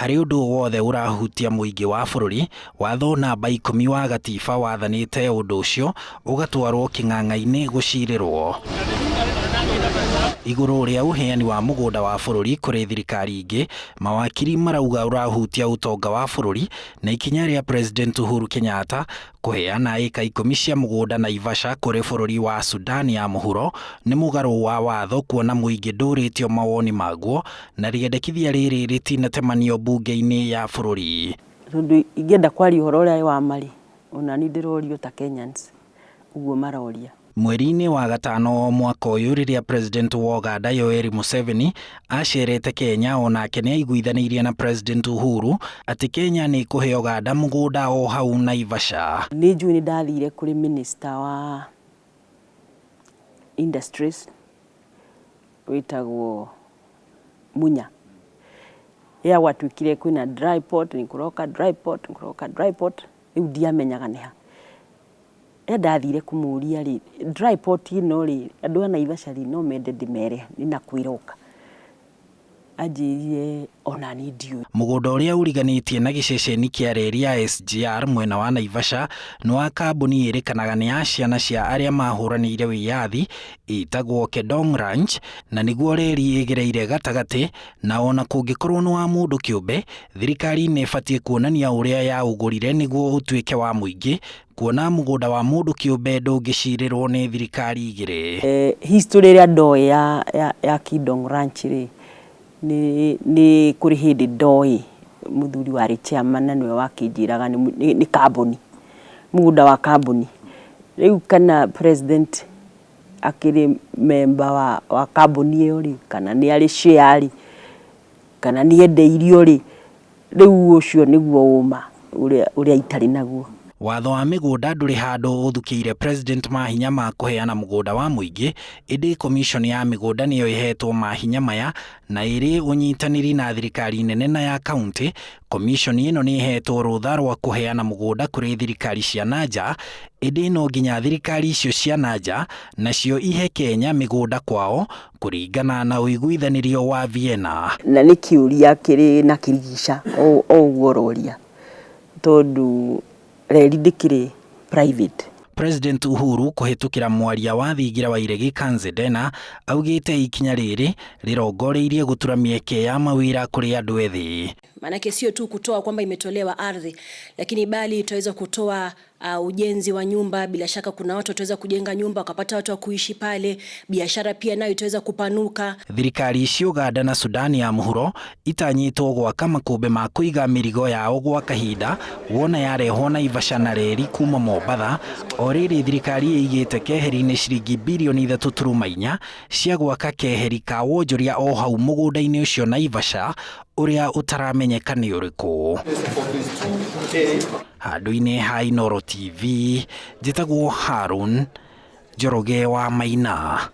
hari undu wothe urahutia muingi wa bururi, watho namba 10 wa gatiba wathanite undu ucio ugatwarwo king'ang'a-ini gucirirwo. Iguru ria uheani wa mugunda wa bururi kuri thirikari ingi, mawakiri marauga urahutia utonga wa bururi na ikinya ria President Uhuru Kenyatta kuheana eka 10 cia mugunda Naivasha kuri bururi wa Sudan ya muhuro ni mugaru wa watho, kuona muingi nduritio mawoni maguo na riendekithia riri ritinatemanio mbunge-ini ya bururi. Tondu ingenda kwaria uhoro uria wa mari ona ni ndirorio ta Kenyans uguo maroria. Mweri-ini wa gatano mwaka uyu riria President wa Uganda Yoweri Museveni acerete Kenya, onake ni aiguithanirie na President Uhuru ati Kenya ni ikuhe Uganda mugunda o hau Naivasha. Ni njui ni ndathire kuri Minister wa Industries witagwo Munya. Ya watwikire kwina dry port, nikuroka dry port riu ndiamenyaga niha. Ndathire kumuria ri dry port ino ri andu a Naivasha ri no mende ndimere ninakwiroka. Ajiriye ona ni ndiu. Mugunda uria uriganitie na giceceni kia riria SGR mwena wa Naivasha ni wa kambuni irikanaga ni ya ciana cia aria mahuranire wiyathi itagwo Kedong Ranch, na niguo reri igereire gatagati, na ona kungikorwo ni wa mundu kiumbe, thirikari ni ibatie kuonania uria ya ugurire niguo utuike wa muingi, kuona mugunda wa mundu kiumbe ndungicirirwo ni thirikari igire. History ria ndoi ya Kedong Ranch ri ni kuri hindi ndoi muthuri wari chairman niwe wakinjiraga ni kambuni, mugunda wa kambuni. Riu kana president akiri member wa kambuni iyo ri kana ni ari share kana ni endeirio ri, riu ucio niguo uma uria itari naguo. Watho wa migunda nduri handu uthukiire President mahinya ma kuheana mugunda wa muingi, indi commission ya migunda niyo ihetwo mahinya maya na iri unyitaniri na thirikari nene na ya county. Commission ino ni ihetwo rutha rwa kuheana mugunda kuri thirikari cia nanja, indi no nginya thirikari icio cia nanja nacio ihe Kenya migunda kwao kuringana na uiguithanirio wa Vienna. Na ni kiuria kiri na kirigisha o uroria tondu reri ndikiri private. President Uhuru kuhitukira mwaria wa thigira wa iregi Kanzedena augite ikinya riri rirongoreirie gutura mieke ya mawira kuri andu ethi. Manake sio tu kutoa kwamba imetolewa ardhi, lakini bali itaweza kutoa ujenzi wa nyumba. Bila shaka kuna watu wataweza kujenga nyumba wakapata watu wa kuishi pale, biashara pia nayo itaweza kupanuka. Thirikari cia Uganda na Sudan ya muhuro itanyitwo gwaka makumbi ma kuiga mirigo yao gwa kahinda, wona yarehwo Naivasha na reri kuma Mombatha. Oriri thirikari igite keheri-ini ciringi bilioni 3.4 cia gwaka keheri ka wonjoria o hau mugunda-ini ucio Naivasha uria utaramenyeka ni uriku. Handu-ini ha Inooro TV, njitagwo Harun Njoroge wa Maina.